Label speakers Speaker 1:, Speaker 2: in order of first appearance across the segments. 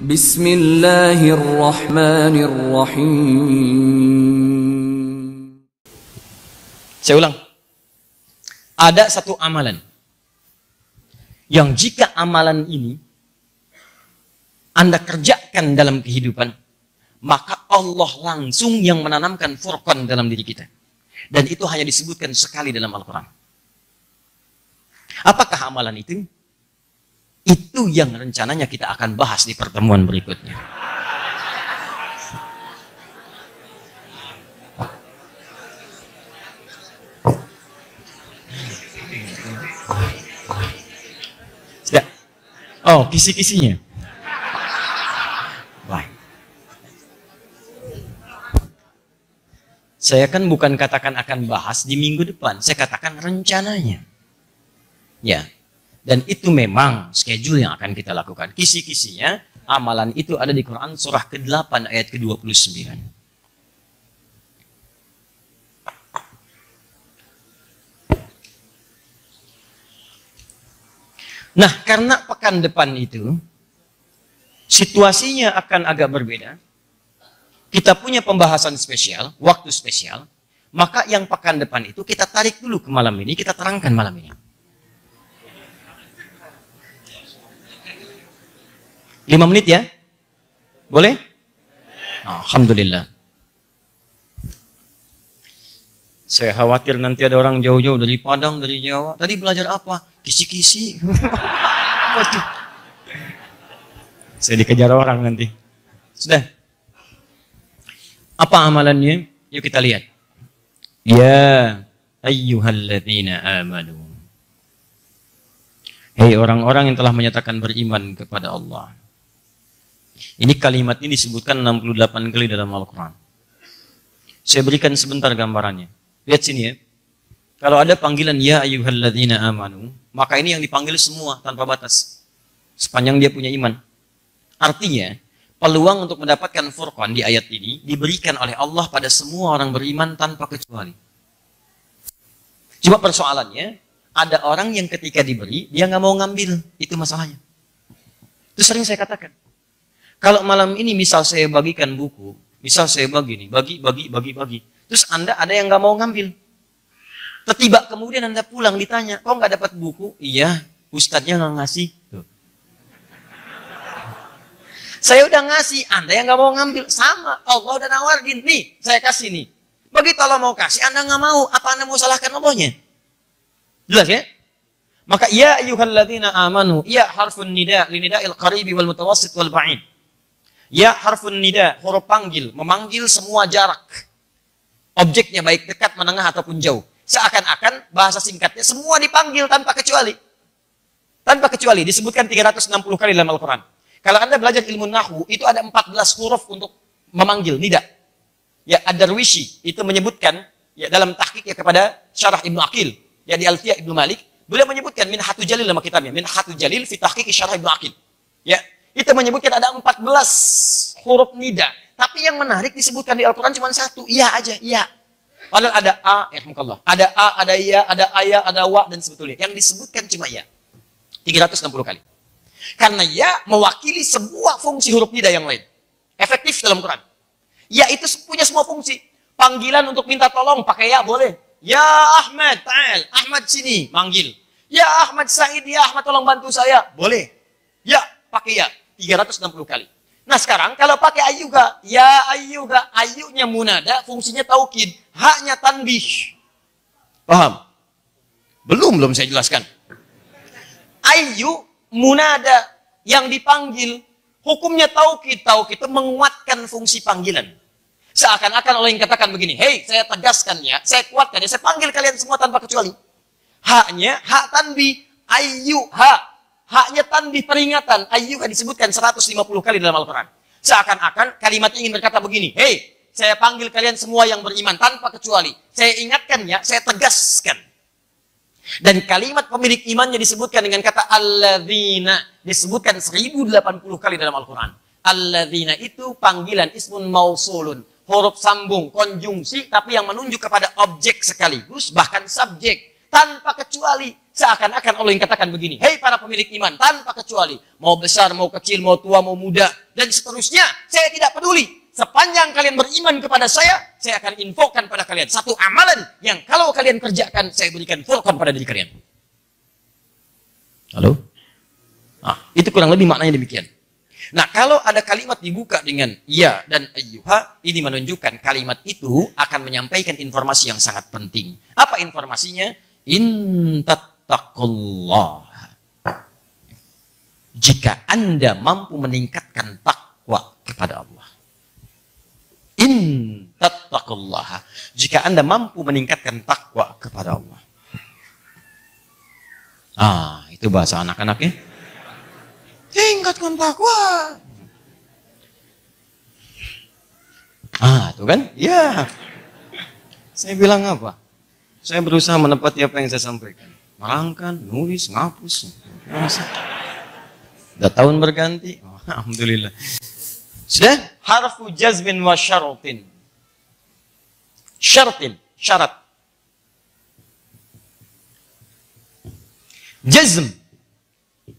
Speaker 1: Bismillahirrahmanirrahim.
Speaker 2: Saya ulang. Ada satu amalan yang jika amalan ini Anda kerjakan dalam kehidupan, maka Allah langsung yang menanamkan furqan dalam diri kita. Dan itu hanya disebutkan sekali dalam Al-Quran. Apakah amalan itu? Itu yang rencananya kita akan bahas di pertemuan berikutnya. Sudah? Oh, kisi-kisinya. Baik. Saya kan bukan katakan akan bahas di minggu depan. Saya katakan rencananya. Ya. Dan itu memang schedule yang akan kita lakukan. Kisi-kisinya, amalan itu ada di Quran surah ke-8 ayat ke-29. Nah, karena pekan depan itu, situasinya akan agak berbeda. Kita punya pembahasan spesial, waktu spesial, maka yang pekan depan itu kita tarik dulu ke malam ini, kita terangkan malam ini. 5 menit ya? Boleh? Alhamdulillah. Saya khawatir nanti ada orang jauh-jauh dari Padang, dari Jawa. Tadi belajar apa? Kisi-kisi. Saya dikejar orang nanti. Sudah. Apa amalannya? Yuk kita lihat. Ya ayyuhalladzina amanu. Hei orang-orang yang telah menyatakan beriman kepada Allah. Ini kalimat ini disebutkan 68 kali dalam Al-Quran. Saya berikan sebentar gambarannya. Lihat sini ya. Kalau ada panggilan ya ayyuhalladzina amanu, maka ini yang dipanggil semua tanpa batas. Sepanjang dia punya iman. Artinya, peluang untuk mendapatkan furqan di ayat ini diberikan oleh Allah pada semua orang beriman tanpa kecuali. Cuma persoalannya, ada orang yang ketika diberi, dia nggak mau ngambil. Itu masalahnya. Itu sering saya katakan. Kalau malam ini misal saya bagikan buku, misal saya bagi. Terus Anda ada yang nggak mau ngambil. Tiba kemudian Anda pulang ditanya, kok nggak dapat buku? Iya, ustadznya nggak ngasih. Tuh. Saya udah ngasih, Anda yang nggak mau ngambil. Sama, Allah udah nawarin. Nih, saya kasih nih. Begitu Allah mau kasih, Anda nggak mau. Apa Anda mau salahkan Allahnya? Jelas ya? Maka ya ayyuhalladzina amanu, ya harfun nida, linida'il qaribi wal mutawassit wal ba'id. Ya harfun nida, huruf panggil, memanggil semua jarak. Objeknya baik dekat, menengah ataupun jauh. Seakan-akan bahasa singkatnya semua dipanggil tanpa kecuali. Tanpa kecuali disebutkan 360 kali dalam Al-Quran. Kalau Anda belajar ilmu nahwu, itu ada 14 huruf untuk memanggil nida. Ya Ad-Darwishi itu menyebutkan ya dalam tahqiqnya kepada Syarah Ibnu Aqil, ya di Alfiyah Ibnu Malik, beliau menyebutkan Minhatul Jalil nama kitabnya, Minhatul Jalil fi tahqiq Syarah Ibnu Aqil. Ya, itu menyebutkan ada 14 huruf nida. Tapi yang menarik disebutkan di Al-Quran cuma satu, iya aja, iya. Padahal ada A, ada A, ada Ya, ada Aya, ada Wa, dan sebetulnya. Yang disebutkan cuma Ya. 360 kali. Karena Ya mewakili sebuah fungsi huruf nida yang lain. Efektif dalam Quran. Ya itu punya semua fungsi. Panggilan untuk minta tolong, pakai Ya boleh. Ya Ahmad, ta'al. Ahmad sini, manggil. Ya Ahmad Said, ya Ahmad tolong bantu saya. Boleh. Ya, pakai Ya. 360 kali. Nah sekarang kalau pakai ayyuga, ya ayyuga, ayyunya munada, fungsinya taukid, haknya tanbih. Paham? Belum saya jelaskan. Ayyu munada yang dipanggil, hukumnya taukid. Taukid itu menguatkan fungsi panggilan. Seakan-akan Allah yang katakan begini, hei saya tegaskan ya, saya kuatkan ya, saya panggil kalian semua tanpa kecuali. Haknya, hak tanbih, ayyu, hak. Haknya tanbih peringatan, ayyuka disebutkan 150 kali dalam Al-Quran. Seakan-akan kalimatnya ingin berkata begini, hei, saya panggil kalian semua yang beriman tanpa kecuali. Saya ingatkan ya, saya tegaskan. Dan kalimat pemilik imannya disebutkan dengan kata alladzina, disebutkan 1080 kali dalam Al-Quran. Alladzina itu panggilan ismun mausulun, huruf sambung, konjungsi, tapi yang menunjuk kepada objek sekaligus, bahkan subjek. tanpa kecuali. Seakan-akan Allah yang katakan begini, hei para pemilik iman, tanpa kecuali. Mau besar, mau kecil, mau tua, mau muda, dan seterusnya. Saya tidak peduli. Sepanjang kalian beriman kepada saya akan infokan pada kalian satu amalan yang kalau kalian kerjakan, saya berikan furqan pada diri kalian. Halo? Nah, itu kurang lebih maknanya demikian. Nah, kalau ada kalimat dibuka dengan ya dan ayyuha, ini menunjukkan kalimat itu akan menyampaikan informasi yang sangat penting. Apa informasinya? In tattaqullah. Jika Anda mampu meningkatkan takwa kepada Allah. In tattaqullah. Jika Anda mampu meningkatkan takwa kepada Allah. Ah, itu bahasa anak-anak ya. Tingkatkan takwa. Ah, itu kan? Ya. Saya bilang apa? Saya berusaha menepati apa yang saya sampaikan. Merangkan, nulis, ngapus. Udah tahun berganti. Oh, alhamdulillah. Sudah? Harfu jazmin wa syaratin. Syaratin, syarat. Jazm.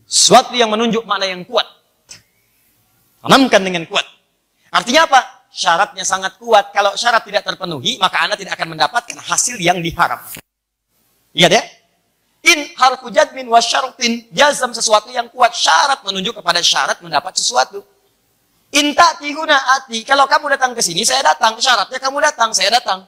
Speaker 2: Suatu yang menunjuk makna yang kuat. Tanamkan dengan kuat. Artinya apa? Syaratnya sangat kuat. Kalau syarat tidak terpenuhi, maka Anda tidak akan mendapatkan hasil yang diharap. Iya deh? In harfu jazmin wa syaratin. Jazm sesuatu yang kuat. Syarat menunjuk kepada syarat mendapat sesuatu. In ta'tihuna ati. Kalau kamu datang ke sini, saya datang. Syaratnya kamu datang, saya datang.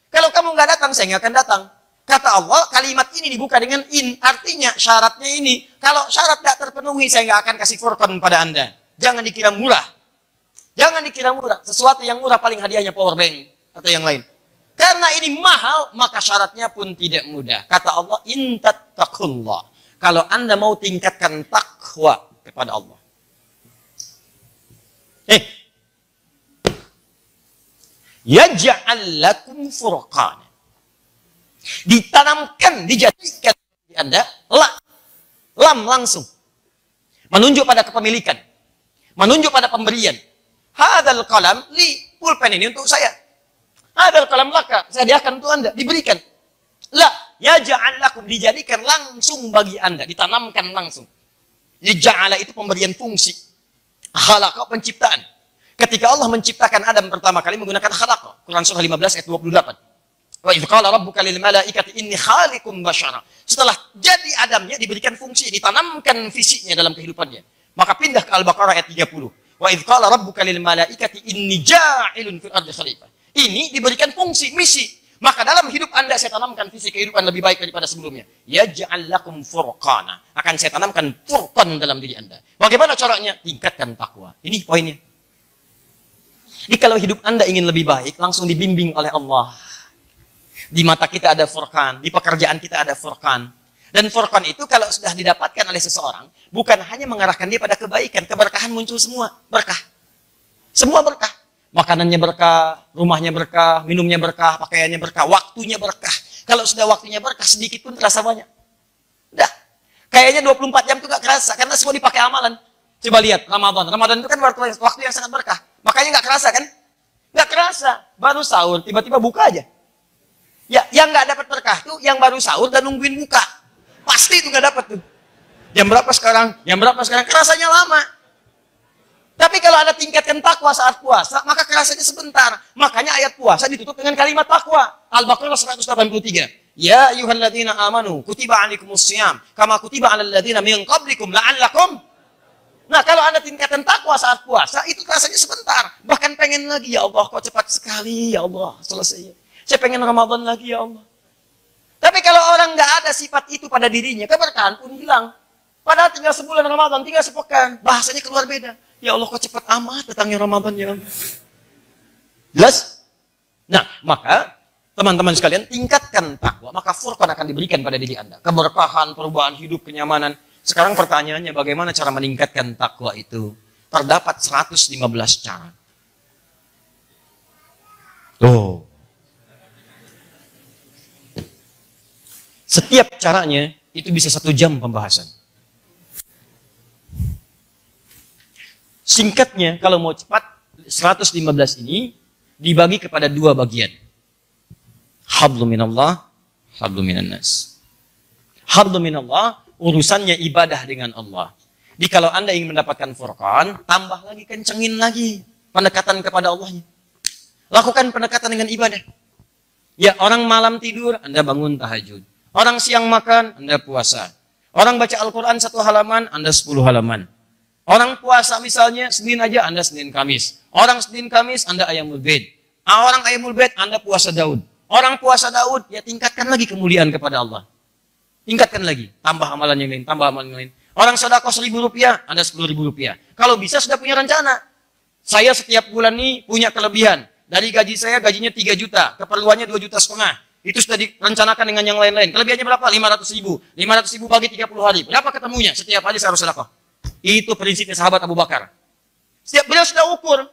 Speaker 2: Kalau kamu nggak datang, saya nggak akan datang. Kata Allah, kalimat ini dibuka dengan in. Artinya syaratnya ini. Kalau syarat tidak terpenuhi, saya nggak akan kasih furqan pada Anda. Jangan dikira murah. Jangan dikira murah. Sesuatu yang murah paling hadiahnya power bank. Atau yang lain. Karena ini mahal, maka syaratnya pun tidak mudah. Kata Allah, in tattaqullah. Kalau Anda mau tingkatkan takwa kepada Allah. Yaj'al lakum furqan. Ditanamkan, dijadikan di Anda lam langsung menunjuk pada kepemilikan, menunjuk pada pemberian. Hadal qalam li, pulpen ini untuk saya. Hadal qalam laka, saya sediakan untuk Anda, diberikan. La yaj'al lakum, dijadikan langsung bagi Anda, ditanamkan langsung. Ja'ala itu pemberian fungsi. Khalaqa penciptaan. Ketika Allah menciptakan Adam pertama kali menggunakan khalaqa. Quran surah 15 ayat 28. Wa idz qala rabbuka lil malaikati inni khaliqum basyara. Setelah jadi Adamnya diberikan fungsi, ditanamkan fisiknya dalam kehidupannya. Maka pindah ke Al-Baqarah ayat 30. Wa idz qala rabbuka lil malaikati inni ja'ilun fil ardi khalifah. Ini diberikan fungsi, misi. Maka dalam hidup Anda saya tanamkan visi kehidupan lebih baik daripada sebelumnya. Yaj'al lakum furqana. Akan saya tanamkan furqan dalam diri Anda. Bagaimana caranya? Tingkatkan takwa. Ini poinnya. Jadi kalau hidup Anda ingin lebih baik, langsung dibimbing oleh Allah. Di mata kita ada furqan, di pekerjaan kita ada furqan. Dan furqan itu kalau sudah didapatkan oleh seseorang, bukan hanya mengarahkan dia pada kebaikan, keberkahan muncul semua, berkah. Semua berkah. Makanannya berkah, rumahnya berkah, minumnya berkah, pakaiannya berkah, waktunya berkah. Kalau sudah waktunya berkah, sedikit pun terasa banyak. Udah. Kayaknya 24 jam itu gak kerasa, karena semua dipakai amalan. Coba lihat, Ramadan. Ramadan itu kan waktu yang sangat berkah. Makanya gak kerasa kan? Gak kerasa. Baru sahur, tiba-tiba buka aja. Ya, yang nggak dapat berkah tuh yang baru sahur dan nungguin buka. Pasti itu nggak dapat tuh. Jam berapa sekarang? Jam berapa sekarang? Kerasanya lama. Tapi kalau Anda tingkatkan takwa saat puasa, maka kerasanya sebentar. Makanya ayat puasa ditutup dengan kalimat takwa. Al-Baqarah 183. Ya ayyuhalladzina amanu kutiba 'alaikumus shiyam kama kutiba 'alal ladzina min qablikum la'allakum. Nah, kalau Anda tingkatkan takwa saat puasa, itu rasanya sebentar. Bahkan pengen lagi, ya Allah, kok cepat sekali, ya Allah, selesai. Saya pengen Ramadan lagi, ya Allah. Tapi kalau orang nggak ada sifat itu pada dirinya, keberkahan pun hilang. Padahal tinggal sebulan Ramadan, tinggal sepekan. Bahasanya keluar beda. Ya Allah, kok cepat amat datangnya Ramadan, ya Allah. Jelas? Nah, maka teman-teman sekalian, tingkatkan takwa. Maka furqan akan diberikan pada diri Anda. Keberkahan, perubahan hidup, kenyamanan. Sekarang pertanyaannya, bagaimana cara meningkatkan takwa itu? Terdapat 115 cara. Tuh. Setiap caranya itu bisa 1 jam pembahasan. Singkatnya, kalau mau cepat, 115 ini dibagi kepada 2 bagian. Hablum minallah, hablum minan nas. Hardu minallah, urusannya ibadah dengan Allah. Jadi kalau Anda ingin mendapatkan furqan, tambah lagi, kencengin lagi pendekatan kepada Allahnya. Lakukan pendekatan dengan ibadah. Ya, orang malam tidur, Anda bangun tahajud. Orang siang makan, Anda puasa. Orang baca Al-Quran 1 halaman, Anda 10 halaman. Orang puasa misalnya, Senin aja, Anda Senin Kamis. Orang Senin Kamis, Anda Ayamul Bid. Orang Ayamul Bid, Anda puasa Daud. Orang puasa Daud, ya tingkatkan lagi kemuliaan kepada Allah. Tingkatkan lagi, tambah amalan yang lain, tambah amalan yang lain. Orang sedekah Rp1.000, Anda Rp10.000. Kalau bisa sudah punya rencana. Saya setiap bulan ini punya kelebihan. Dari gaji saya, gajinya 3 juta. Keperluannya 2,5 juta. Itu sudah direncanakan dengan yang lain-lain. Kelebihannya berapa? 500.000. 500.000 bagi 30 hari. Berapa ketemunya? Setiap hari saya harus sedekah. Itu prinsipnya sahabat Abu Bakar. Setiap beliau sudah ukur.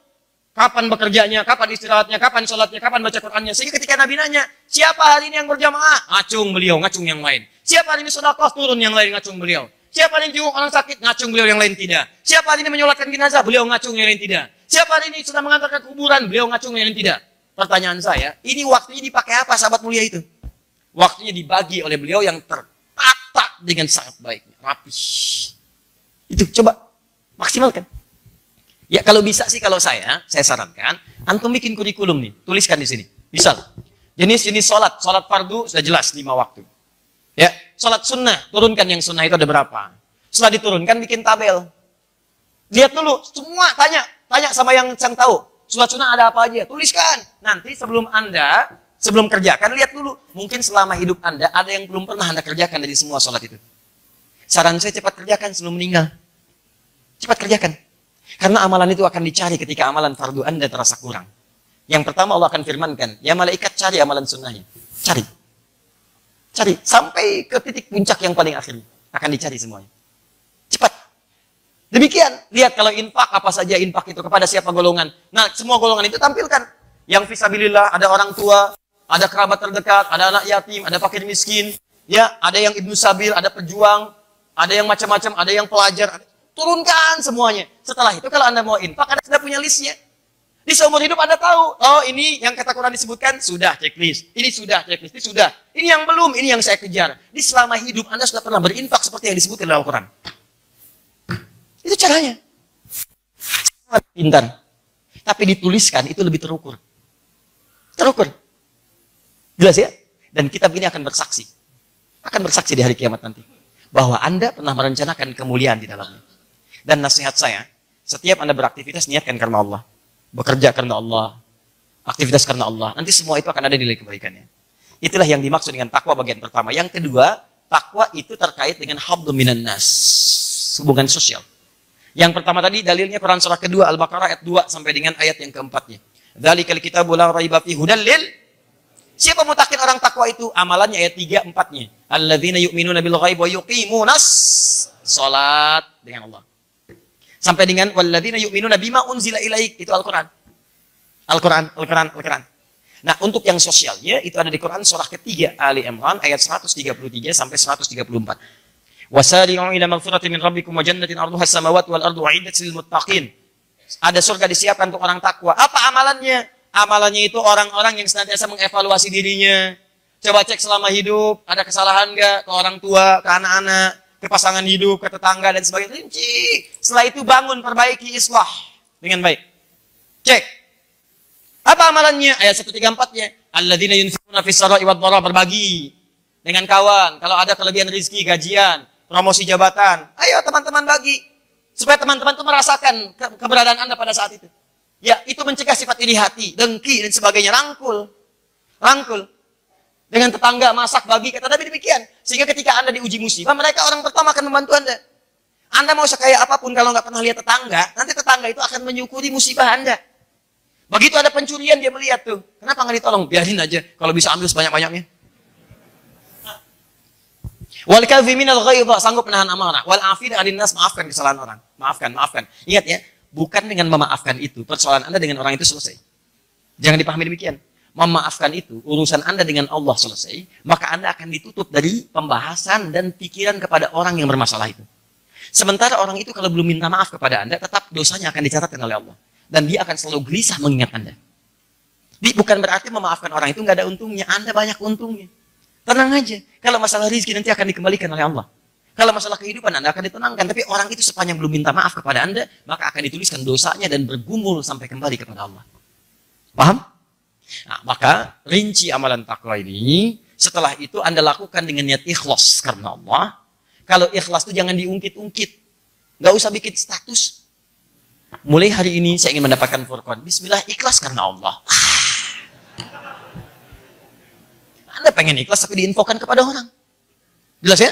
Speaker 2: Kapan bekerjanya, kapan istirahatnya, kapan sholatnya, kapan baca Qur'annya. Sehingga ketika Nabi nanya, siapa hari ini yang berjamaah? Ngacung beliau, ngacung yang lain. Siapa hari ini sedekah? Turun yang lain, ngacung beliau. Siapa hari ini jenguk orang sakit? Ngacung beliau, yang lain tidak. Siapa hari ini menyolatkan jenazah? Beliau ngacung, yang lain tidak. Siapa hari ini sudah mengantarkan kuburan? Beliau ngacung, yang lain tidak. Pertanyaan saya, ini waktunya dipakai apa sahabat mulia itu? Waktunya dibagi oleh beliau yang tertata dengan sangat baiknya, rapi. Itu coba maksimalkan. Ya kalau bisa sih, kalau saya sarankan, antum bikin kurikulum nih, tuliskan di sini. Misal, jenis-jenis sholat fardu sudah jelas 5 waktu. Ya, sholat sunnah, turunkan yang sunnah itu ada berapa. Setelah diturunkan, bikin tabel. Lihat dulu, semua tanya sama yang tahu. Sholat sunnah ada apa aja, tuliskan. Nanti sebelum kerjakan, lihat dulu. Mungkin selama hidup Anda, ada yang belum pernah Anda kerjakan dari semua sholat itu. Saran saya cepat kerjakan sebelum meninggal. Cepat kerjakan. Karena amalan itu akan dicari ketika amalan fardu Anda terasa kurang. Yang pertama Allah akan firmankan, ya malaikat cari amalan sunnahnya. Cari. Sampai ke titik puncak yang paling akhir. Akan dicari semuanya. Cepat. Demikian. Lihat kalau infak, apa saja infak itu, kepada siapa golongan. Nah, semua golongan itu tampilkan. Yang fisabilillah, ada orang tua, ada kerabat terdekat, ada anak yatim, ada fakir miskin. Ya, ada yang ibnu sabil, ada pejuang, ada yang macam-macam, ada yang pelajar. Turunkan semuanya. Setelah itu kalau Anda mau infak, Anda sudah punya listnya. Di seumur hidup Anda tahu, oh ini yang kata Quran disebutkan, sudah checklist. Ini sudah checklist, ini sudah. Ini yang belum, ini yang saya kejar. Di selama hidup Anda sudah pernah berinfak seperti yang disebutkan dalam Al-Quran. Itu caranya. Sangat pintar. Tapi dituliskan, itu lebih terukur. Terukur. Jelas ya? Dan kitab ini akan bersaksi. Akan bersaksi di hari kiamat nanti. Bahwa Anda pernah merencanakan kemuliaan di dalamnya. Dan nasihat saya, setiap Anda beraktivitas, niatkan karena Allah. Bekerja karena Allah, aktivitas karena Allah. Nanti semua itu akan ada nilai kebaikannya. Itulah yang dimaksud dengan takwa bagian pertama. Yang kedua, takwa itu terkait dengan hablu minan nas, hubungan sosial. Yang pertama tadi dalilnya Quran surah kedua Al-Baqarah ayat 2 sampai dengan ayat yang keempatnya. Dzalikal kitabu la raiba fihi hudal lil. Siapa mutakin orang takwa itu? Amalannya ayat 3, 4-nya. Alladzina yu'minuna bil ghaib wa yuqimunas salat dengan Allah. Sampai dengan walladzina yu'minuna bima unzila ilaik, itu Al-Quran. Al-Quran. Nah, untuk yang sosialnya itu ada di Quran surah ketiga Ali Imran ayat 133 sampai 134. Wasari'u ila maghfiratin min rabbikum wa jannatin 'arduha as-samawati wal ardu 'iddat lil muttaqin. Ada surga disiapkan untuk orang takwa. Apa amalannya? Amalannya itu orang-orang yang senantiasa mengevaluasi dirinya. Coba cek selama hidup, ada kesalahan enggak ke orang tua, ke anak-anak, ke pasangan hidup, ke tetangga, dan sebagainya. Rinci. Setelah itu bangun, perbaiki, islah dengan baik. Cek. Apa amalannya? Ayat 134-nya. Alladzina yunfiquna fis sarai wad dharra, berbagi dengan kawan. Kalau ada kelebihan rezeki, gajian, promosi jabatan, ayo teman-teman bagi. Supaya teman-teman itu merasakan keberadaan Anda pada saat itu. Ya, itu mencegah sifat iri hati, dengki, dan sebagainya. Rangkul. Dengan tetangga, masak, bagi, kata Nabi demikian. Sehingga ketika Anda diuji musibah, mereka orang pertama akan membantu Anda. Anda mau sekaya apapun, kalau nggak pernah lihat tetangga, nanti tetangga itu akan menyukuri musibah Anda. Begitu ada pencurian, dia melihat tuh. Kenapa nggak ditolong? Biarin aja, kalau bisa ambil sebanyak-banyaknya. Wal kadhiminal ghaidha, sanggup menahan amarah. Wal afina 'anil nas, maafkan kesalahan orang. Maafkan. Ingat ya, bukan dengan memaafkan itu, persoalan Anda dengan orang itu selesai. Jangan dipahami demikian. Memaafkan itu, urusan Anda dengan Allah selesai, maka Anda akan ditutup dari pembahasan dan pikiran kepada orang yang bermasalah itu. Sementara orang itu kalau belum minta maaf kepada Anda, tetap dosanya akan dicatatkan oleh Allah. Dan dia akan selalu gelisah mengingat Anda. Jadi bukan berarti memaafkan orang itu nggak ada untungnya, Anda banyak untungnya. Tenang aja. Kalau masalah rezeki nanti akan dikembalikan oleh Allah. Kalau masalah kehidupan Anda akan ditenangkan. Tapi orang itu sepanjang belum minta maaf kepada Anda, maka akan dituliskan dosanya dan bergumul sampai kembali kepada Allah. Paham? Nah, maka rinci amalan takwa ini, setelah itu Anda lakukan dengan niat ikhlas karena Allah. Kalau ikhlas itu jangan diungkit-ungkit. Nggak usah bikin status. Mulai hari ini saya ingin mendapatkan Furqan. Bismillah, ikhlas karena Allah. Anda pengen ikhlas tapi diinfokan kepada orang. Jelas ya?